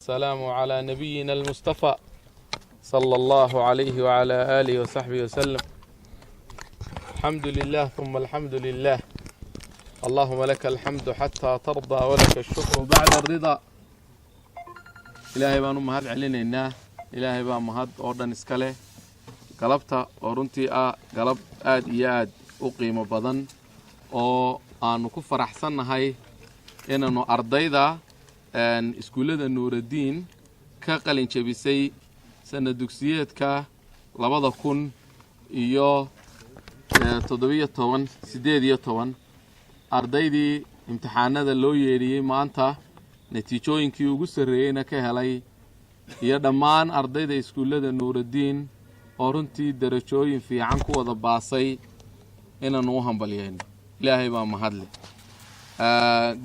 السلام على نبينا المصطفى صلى الله عليه وعلى آله وصحبه وسلم. الحمد لله ثم الحمد لله، اللهم لك الحمد حتى ترضى ولك الشكر بعد الرضا. إلهي بان مهد علينا، إلهي بان مهد أوردن اسكاله قلبتا ورنتي قلب آد إياد أقيم بدن oo aanu ku faraxsannahay inaanu ardayda iskuullada Nuuraddiin ka qalin jabisay sanad dugsiyeedka 2017 ardaydii imtixaanada loo yeeriyay maanta natiijooyinkii ugu sareeyayna ka helay iyo dhammaan ardayda iskuullada Nuuraddiin oo runtii darajooyin fiican ku wada baasay inaanu u hambalyeeyno. ilaahay baa mahadle.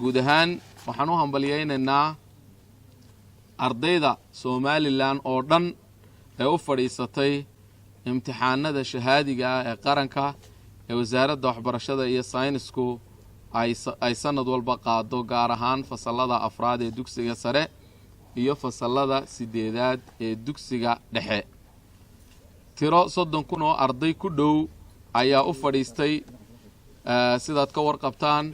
guud ahaan waxaan u hambalyeeynaynaa ardayda Somaliland oo dhan ee u fadhiisatay imtixaanada shahaadiga ee qaranka ee wasaaradda waxbarashada iyo saynisku ay sanad walba qaado, gaar ahaan fasalada afraad ee dugsiga sare iyo fasalada sideedaad ee dugsiga dhexe. tiro 30,000 oo arday ku dhow ayaa u fadhiistay. sidaad ka warqabtaan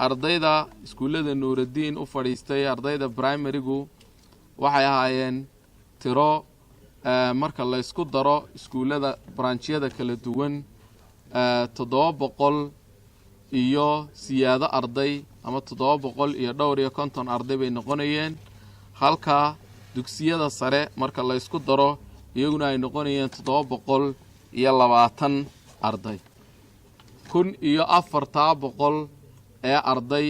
ardayda iskuullada Nuuraddiin u fadhiistay ardayda primary-gu waxay ahaayeen tiro marka la isku daro iskuullada branchiyada kala duwan 700 iyo siyaado arday ama 750 arday bay noqonayeen, halka dugsiyada sare marka la isku daro iyaguna ay noqonayeen 720 arday. 1,400 ee arday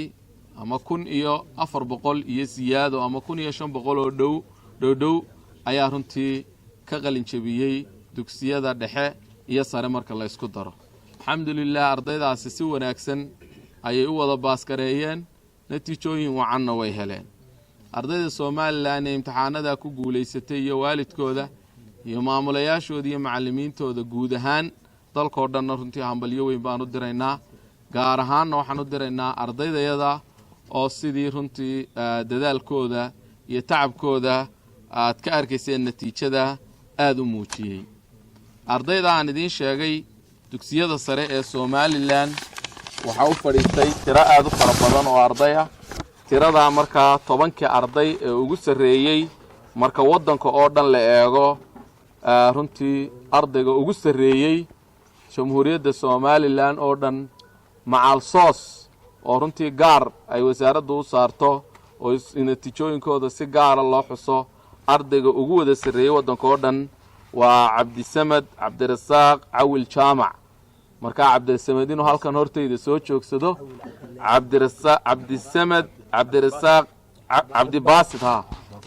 ama 1,400 iyo siyaado ama 1,500 oo dhow ayaa runtii ka qalin jabiyay dugsiyada dhexe iyo sare marka la isku daro. alxamdulilah, ardaydaasi si wanaagsan ayay u wada baaskareeyeen, natiijooyin wacanna way heleen. ardayda Somaliland ee imtixaanada ku guuleysatay iyo waalidkooda iyo maamulayaashooda iyo macallimiintooda guud ahaan dalkoo dhan runtii hambalyo weyn baan u diraynaa. gaar ahaanna waxaan u diraynaa ardaydayada oo sidii runtii dadaalkooda iyo tacabkooda aad ka arkayseen natiijada aad u muujiyey. ardayda aan idiin sheegay dugsiyada sare ee Somaliland waxaa u fadhiistay tiro aad u fara badan oo arday ah. tirada markaa 10 arday ee ugu sareeyay marka waddanka oo dhan la eego, runtii ardayga ugu sareeyay jamhuuriyadda Somaliland oo dhan macal soos oo runtii gaar ay wasaaraddu u saarto oo natiijooyinkooda si gaara loo xuso. ardayga ugu wada sareeyay waddanka oo dhan waa Cabdisamed Cabdirasaaq Cawil Jaamac. markaa Cabdisamed inuu halkan hortayda soo joogsado. Cabdisamed Cabdirasaaq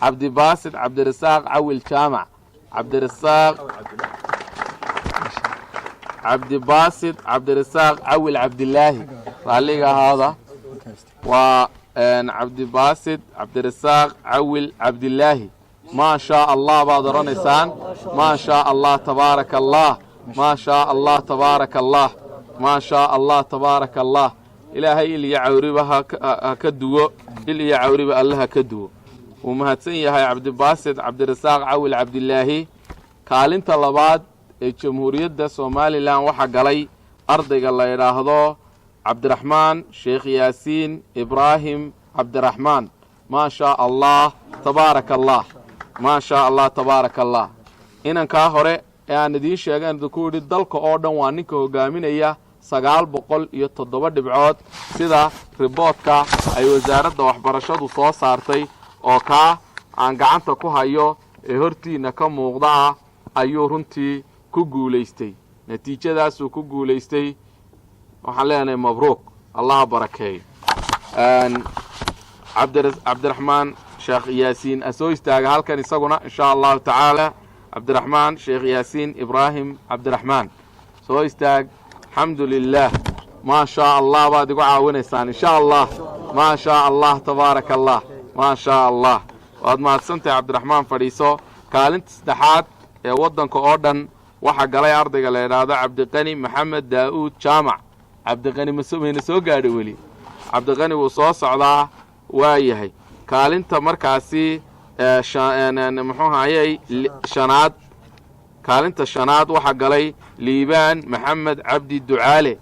Cabdibaasid Cabdirasaaq Cawil Jaamac. cabdibaasid cabdirasaaq cawil cabdilaahi raaliga ahaada waa cabdibaasid cabdirasaaq cawil cabdilaahi. maa shaa allah baad oranaysaan. maa shaa allah tabaaraka allah. maa shaa allah tabaaraka allah. maa shaa allah tabaaraka allah. ilaahay il iyo cawriba ha ka duwo, il iyo cawriba allaha ka duwo. wuu mahadsan yahay cabdibaasid cabdirasaaq cawil cabdilaahi. kaalinta labaad ee jamhuuriyadda Somaliland waxa galay ardayga la yiraahdo Cabdiraxmaan Sheekh Yaasiin Ibraahim Cabdiraxmaan. maa shaa allah tabaaraka allah. maa shaa allah tabaaraka allah. inankaa hore ee aan idiin sheegan ku yidhi dalka oo dhan waa ninka hogaaminaya 907 dhibcood sida riboodka ay wasaaradda waxbarashadu soo saartay oo aan gacanta ku hayo ee hortiina ka muuqda ayuu runtii ku guuleystay. natiijadaasuu ku guuleystay. waxaan leenahay mabruuq, allah barakeeyo. cabdiraxmaan sheekh yaasiin asoo istaaga halkan isaguna insha allahu tacaala. cabdiraxmaan sheekh yaasiin ibraahim cabdiraxmaan soo istaag. alxamdulilah, maa shaa allah baad igu caawinaysaan insha allah. maa shaa allah tabaaraka allah. maa shaa allah. waad mahadsantahay cabdiraxmaan. fadhiiso. kaalinta saddexaad ee waddanka oo dhan waxa galay ardayga la yiraahdo Cabdiqani Maxamed Daawud Jaamac. Cabdiqani mayna soo gaadhay weli. Cabdiqani wuu soo socdaa waa yahay. kaalinta markaasi muxuu hayay shanaad kaalinta shanaad waxa galay liibaan maxamed cabdi ducaale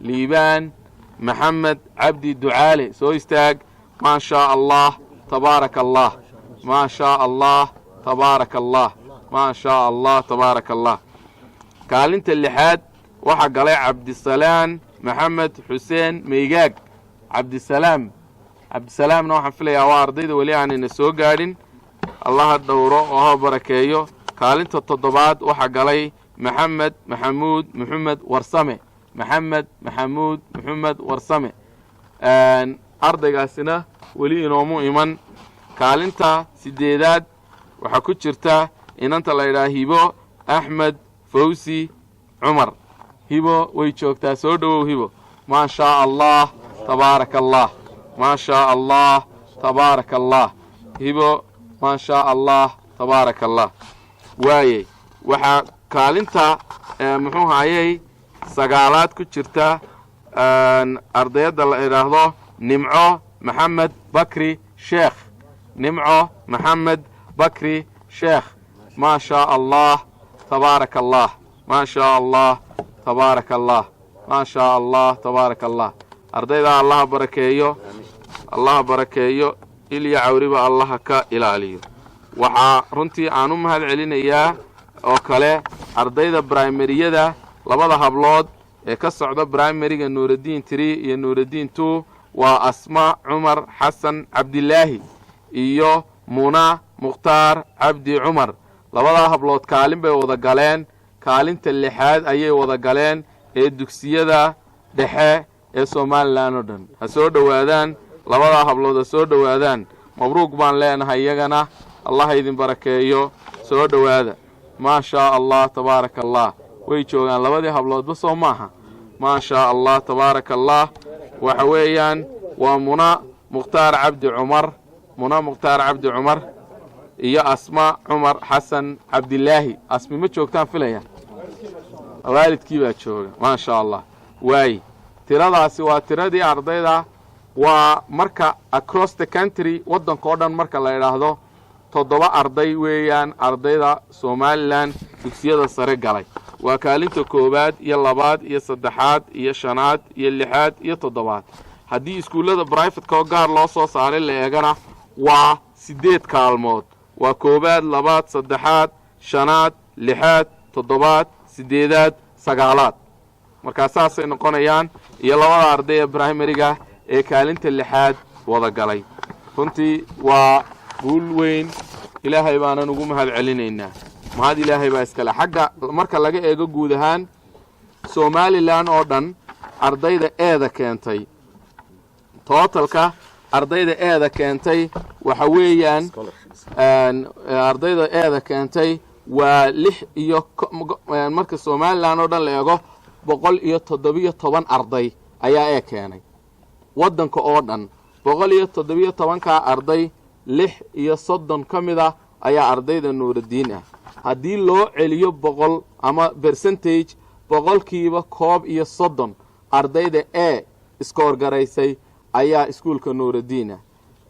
liibaan maxamed cabdi ducaale soo istaag ma sha Allah tabaaraka Allah ma sha Allah tabaaraka Allah ma sha Allah tabaaraka Allah kaalinta lixaad waxa galay cabdisalaam maxamed xuseen meegaag cabdisalaamna waxaan filayaa waa ardayda weli aanayna soo gaadhin allah dhowro oo ha barakeeyo kaalinta toddobaad waxa galay maxamed maxamuud warsame ardaygaasina weli inoomu iman kaalinta sideedaad waxa ku jirta inanta la yidhaha hibo axmed fawsi cumar hibo way joogtaa soo dhowow hibo ma sha Allah tabaaraka Allah ma sha Allah tabaaraka Allah hibo ma sha Allah tabaaraka Allah waaye waxa kaalinta muxuu hayay sagaalaad ku jirta ardayda la yiraahdo nimco maxamed bakri sheekh ma sha Allah tabaaraka Allah ma sha Allah tabaaraka Allah ma sha Allah tabaaraka Allah ardayda Allah barakeeyo ilya cawriba Allah ka ilaaliyo waxa runtii aan u mahad celinayaa oo kale ardayda primaryada labada hablood ee ka socda primaryga Nuuruddin 3 iyo Nuuruddin 2 waa Asma Umar Hassan Abdullahi iyo Muna Mukhtaar Abdi Umar labada hablood kaalin bay wada galeen kaalinta lixaad ayay wada galeen ee dugsiyada dhexe ee Soomaaliland oo dhan ha soo dhawaadaan labada hablood soo dhawaadaan mabruuq baan leenahay iyagana Allah idin barakeeyo soo dhawaada ma sha Allah tabaaraka Allah way joogan labadii habloodba soo maaha ma sha Allah tabaaraka Allah waxa weeyaan waa Muna Mukhtaar Abdi Umar iyo Asma Umar Hassan Abdullahi asmi ma joogtaan filaya waalidkii baa jooga ma sha Allah way tiradaasi waa tiradii ardayda waa marka across the country wadanka oo dhan marka la yiraahdo 7 arday weeyaan ardayda Soomaaliland dugsiyada sare galay waa kaalinta koobaad iyo labaad iyo saddexaad iyo shanaad iyo lixaad iyo toddobaad haddii iskuulada private ka gaar loo soo saaray la eegana waa 8 kaalmood waa koobaad labaad saddexaad shanaad lixaad toddobaad sideedaad sagaalaad marka saasay noqonayaan iyo labada arday ee primaryga ee kaalinta lixaad wada galay runtii waa guul weyn ilaahay baana ugu mahad celinaynaa mahad ilaahay baa iskale xagga marka laga eego guud ahaan Soomaaliland oo dhan ardayda eeda keentay totalka ardayda eeda keentay waxa weeyaan ardayda eeda keentay waa 6 iyo marka Soomaaliland oo dhan la eego 117 arday ayaa ee keenay wadanka oo dhan 117 ka arday 36 kamida ayaa ardayda Nuuruddin ah hadii loo celiyo 100 ama percentage 130 ardayda ee score garaysay ayaa iskuulka Nuuruddin ah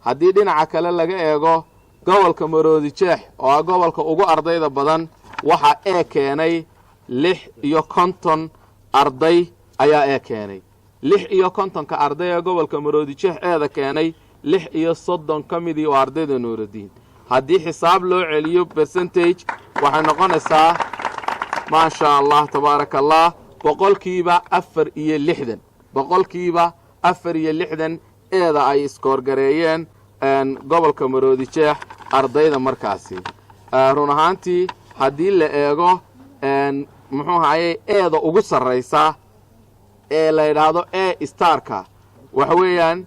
hadii dhinaca kale laga eego gobolka Maroodi Jeex oo gobolka ugu ardayda badan waxa ee keenay 56 arday ayaa ee keenay 56 ka arday ee gobolka Maroodi Jeex eeda keenay 36 kamidii waa ardayda Nuuruddin haddii xisaab loo celiyo percentage waxay noqonaysaa ma sha Allah tabaaraka Allah boqolkiiba 4 eeda ay score gareeyeen gobolka Maroodi Jeex ardayda markaasi run ahaantii haddii la eego muxuu hayay eeda ugu sarreysa ee la yiraahdo ee starka waxa weeyaan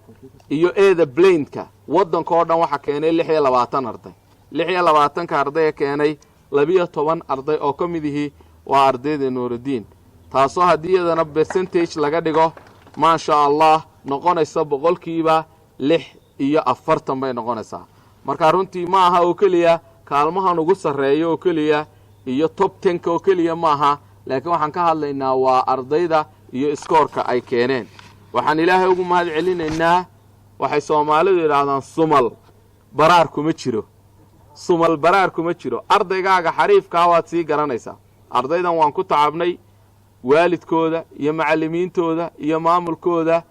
iyo eeda blindka wadanka oo dhan waxa keenay 26 arday 26 ka arday keenay 12 arday oo kamidii waa ardayda Nuuruddin taasoo hadiyadana percentage laga dhigo ma sha Allah noqonaysa boqolkiiba 46 bay noqonaysaa marka runtii ma aha oo kaliya kaalmahan ugu sareeyo oo kaliya iyo top 10 oo kaliya ma aha laakiin waxaan ka hadlaynaa waa ardayda iyo score-ka ay keeneen waxaan ilaahay ugu mahad celinaynaa waxay Soomaalidu yiraahdaan sumal baraar kuma jiro sumal baraar kuma jiro. ardaygaaga xariifkaa waad sii garanaysaa. ardaydan waan ku tacabnay, waalidkooda iyo macallimiintooda iyo maamulkooda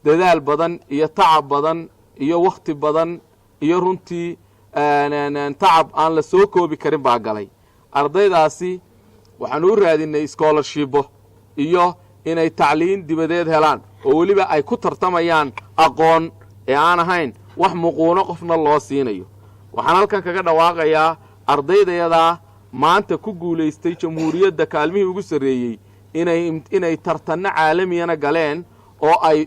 dadaal badan iyo tacab badan iyo wakhti badan iyo runtii tacab aan la soo koobi karin baa galay. ardaydaasi waxaan u raadinay scholarshibo iyo inay tacliin dibadeed helaan oo weliba ay ku tartamayaan aqoon ee aan ahayn wax muquuno qofna loo siinayo. waxaan halkan kaga dhawaaqayaa ardaydayadaa maanta ku guulaystay jamhuuriyadda kaalmihii ugu sarreeyey inay tartanno caalamiyana galeen oo ay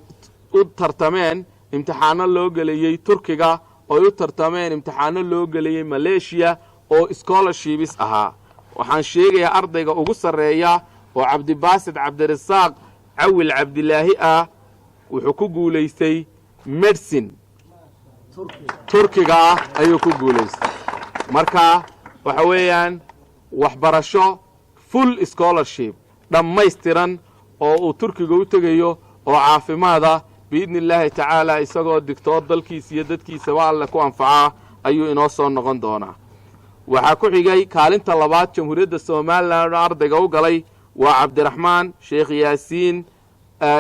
u tartameen imtixaano loo gelayey turkiga, oo ay u tartameen imtixaano loo gelayey maleeshiya oo scholarships ahaa. waxaan sheegayaa ardayga ugu sarreeya oo cabdibaasid cabdirasaaq cawil cabdilaahi ah wuxuu ku guulaystay medicine turkiga ah ayuu ku guulaystay. marka waxa weeyaan waxbarasho full scholarship dhammaystiran oo uu turkiga u tegayo oo caafimaada biidni illaahi tacaala isagoo digtoor dalkiisa iyo dadkiisaba alle ku anfacaa ayuu inoo soo noqon doonaa. waxaa ku xigay kaalinta labaad jamhuuriyadda somalilan oo ardayga u galay waa cabdiraxmaan sheekh yaasiin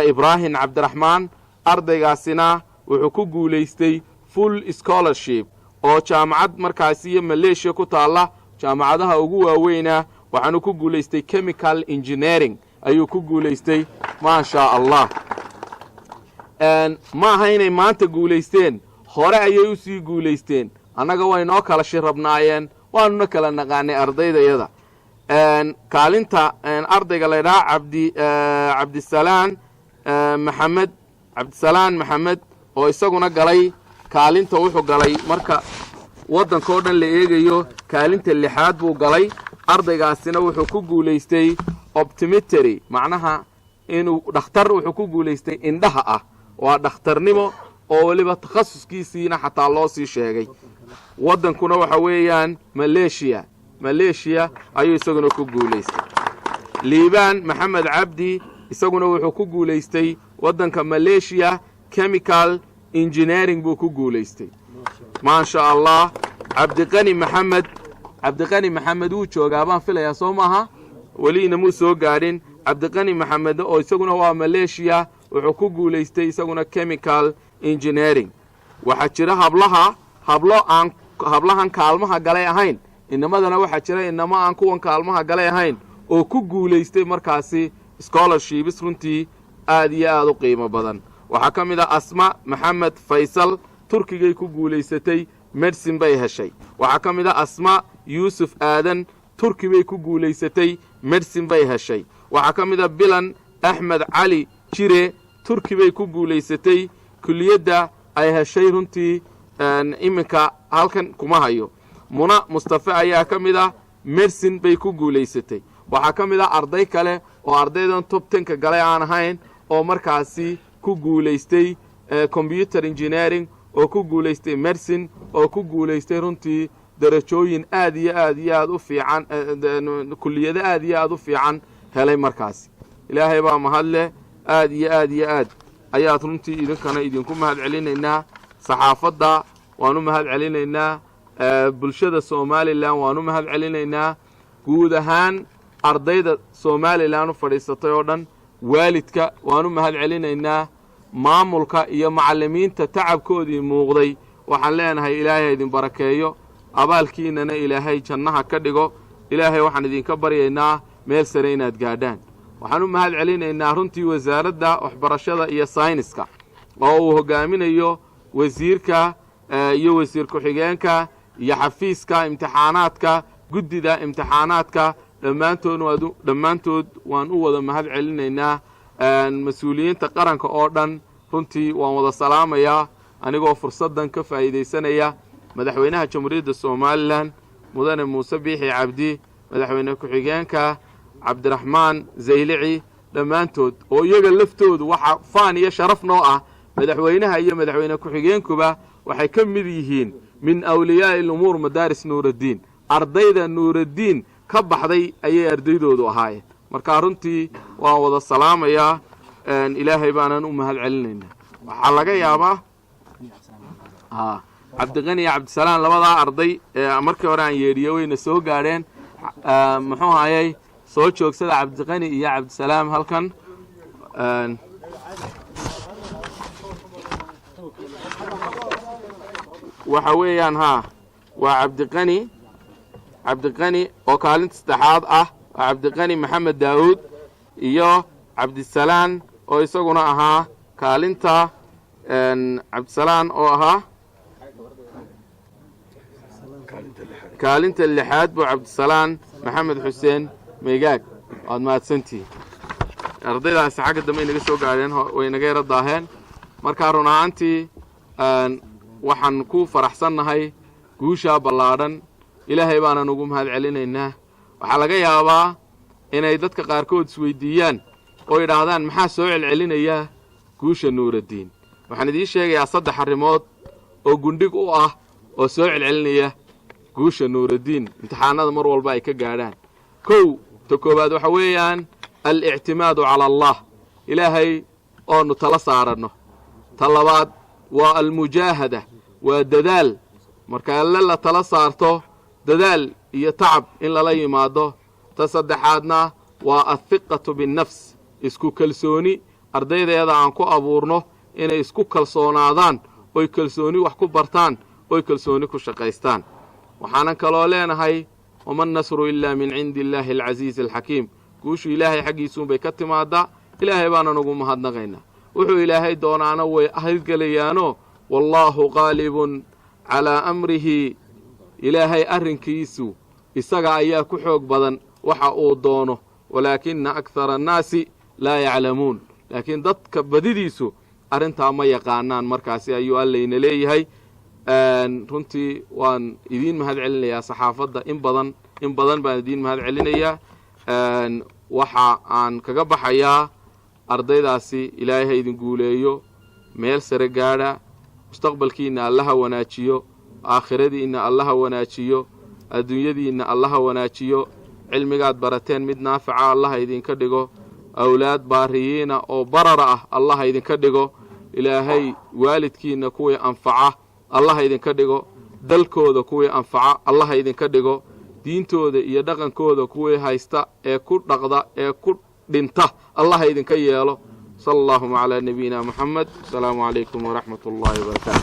ibraahim cabdiraxmaan. ardaygaasina wuxuu ku guulaystay full scholarship oo jaamacad markaasi iyo maleeshiya ku taalla jaamacadaha ugu waaweyna. waxaanu ku guulaystay chemical engineering ayuu ku guulaystay. maasha allah. ma aha inay maanta guulaysteen, hore ayay u sii guulaysteen. annaga waynoo kala shirabnaayeen, waanuna kala naqaanay ardaydayada. kaalinta ardayga laydhaha cabdisalaan maxamed oo isaguna galay kaalinta, wuxuu galay marka waddanka oo dhan la eegayo kaalinta 6aad buu galay. ardaygaasina wuxuu ku guulaystay optometry, macnaha inuu dhakhtar wuxuu ku guulaystay indhaha ah. waa dhakhtarnimo oo weliba takhasuskiisiina xataa loo sii sheegay. waddankuna waxa weeyaan maleeshiya ayuu isaguna ku guulaystay. liibaan maxamed cabdi isaguna wuxuu ku guulaystay waddanka maleeshiya chemical engineering buu ku guulaystay. maasha allah. cabdiqani maxamed wuu joogaa baan filayaa soo maaha, weliina muu soo gaadhin. cabdiqani maxamed oo isaguna waa maleeshiya wuxuu ku guulaystay isaguna chemical engineering. waxaa jira hablahan kaalmaha galay ahayn, inamadana waxaa jira inamo aan kuwan kaalmaha galay ahayn oo ku guulaystay markaasi scholarships runtii aad iyo aad u qiimo badan. waxaa ka mid ah asma maxamed faysal, turkigay ku guulaysatay, medicine bay heshay. waxaa ka mid ah asma yuusuf aadan, turki bay ku guulaysatay, medicine bay heshay. waxaa ka mid ah bilan axmed cali jire, turki bay ku guulaysatay, kuliyadda ay heshay runtii iminka halkan kuma hayo. muna mustafa ayaa ka mid ah, medicine bay ku guulaysatay. waxaa ka mid ah arday kale oo ardaydan top 10ka galay aan ahayn oo markaasi ku guulaystay computer engineering, oo ku guulaystay medicine, oo ku guulaystay runtii darajooyin aad iyo aad u fiican, kuliyado aad iyo aad u fiican helay markaasi. ilaahay baa mahadleh. aad iyo aad ayaad runtii idinkana idinku mahad celinaynaa. saxaafadda waanu mahad celinaynaa. bulshada somalilan waanu mahad celinaynaa. guud ahaan ardayda somalilan u fadhiisatay oo dhan, waalidka waanu mahad celinaynaa. maamulka iyo macallimiinta tacabkoodii muuqday waxaan leenahay ilaahay idin barakeeyo, abaalkiinana ilaahay jannaha ka dhigo. ilaahay waxaan idinka baryaynaa meel sare inaad gaadhaan. waxaan u mahad celinaynaa runtii wasaaradda waxbarashada iyo sayniska oo uu hogaaminayo wasiirka iyo wasiir ku-xigeenka iyo xafiiska imtixaanaadka, guddida imtixaanaadka, dhammaantood waan u wada mahad celinaynaa. mas-uuliyiinta qaranka oo dhan runtii waan wada salaamayaa anigoo fursaddan ka faa'iidaysanaya. madaxweynaha jamhuuriyadda somalilan mudane muuse biixi cabdi, madaxweyne ku-xigeenka cabdiraxmaan zaylici, dhammaantood oo iyaga laftoodu waxa faan iyo sharaf noo ah. madaxweynaha iyo madaxweyne ku-xigeenkuba waxay ka mid yihiin min awliyaa'i lumuur madaaris nuuraddiin. ardayda nuuraddiin ka baxday ayay ardaydoodu ahaayeen. markaa runtii waan wada salaamayaa. ilaahay baanan u mahad celinaynaa. waxaa laga yaabaa cabdiqani iyo cabdisalaan labadaa arday markii hore aan yeedhiyo wayna soo gaadheen muxuu hayay soo joogsada cabdiqani iyo cabdisalaam halkan waxa weeyaan waa cabdiqani oo kaalinta saddexaad ah waa cabdiqani maxamed daawuud iyo cabdisalaan oo isaguna ahaa kaalinta cabdisalaan oo ahaa kaalinta lixaad buu cabdisalaan maxamed xuseen meegaag waad mahadsantihiin ardaydaasi xagga dambe inaga soo gaadheen way naga yara daaheen markaa run ahaantii waxaan ku faraxsannahay guushaa ballaadhan ilaahay baanan ugu mahad celinaynaa waxaa laga yaabaa inay dadka qaarkood isweydiiyaan oo yidhaahdaan maxaa soo celcelinayaa guusha nuuraddiin waxaan idiin sheegayaa 3 arrimood oo gundhig u ah oo soo celcelinaya guusha nuuraddiin imtixaanada mar walba ay ka gaadhaan kow ta koowaad waxa weeyaan al-ictimaadu cala allah ilaahay oonu tala saaranno ta labaad waa almujaahada waa dadaal marka alle la tala saarto dadaal iyo tacab in lala yimaado ta saddexaadna waa athiqatu binnafs isku kalsooni ardaydeeda aan ku abuurno inay isku kalsoonaadaan oy kalsooni wax ku bartaan oy kalsooni ku shaqaystaan waxaanan kaloo leenahay wama nasru ilaa min cindi illaahi alcasiizi alxakiim guushu ilaahay xaggiisuunbay ka timaadaa ilaahay baanan ugu mahadnaqaynaa wuxuu ilaahay doonaana way ahadgelayaanoo wallaahu qaalibun calaa amrihi ilaahay arrinkiisu isaga ayaa ku xoog badan waxa uu doono walaakina akthara annaasi laa yaclamuun laakiin dadka badidiisu arrintaa ma yaqaanaan markaasi ayuu allayna leeyahay runtii waan idiin mahad celinayaa saxaafadda in badan baan idiin mahad celinayaa waxa aan kaga baxayaa ardaydaasi ilaahay ha idin guuleeyo meel sare gaadha mustaqbalkiinna allaha wanaajiyo aakhiradiinna allaha wanaajiyo adduunyadiinna allaha wanaajiyo cilmigaad barateen mid naafica allaha idinka dhigo awlaad baariyiina oo barara ah allaha idinka dhigo ilaahay waalidkiinna kuwii anfaca allaha idinka dhigo dalkooda kuwii anfaca allaha idinka dhigo diintooda iyo dhaqankooda kuwii haysta ee ku dhaqda ee ku dhinta allaha idinka yeelo sala allahuma calaa nabiyina moxamed asalaamu calaykum waraxmat ullaahi wabarakaatu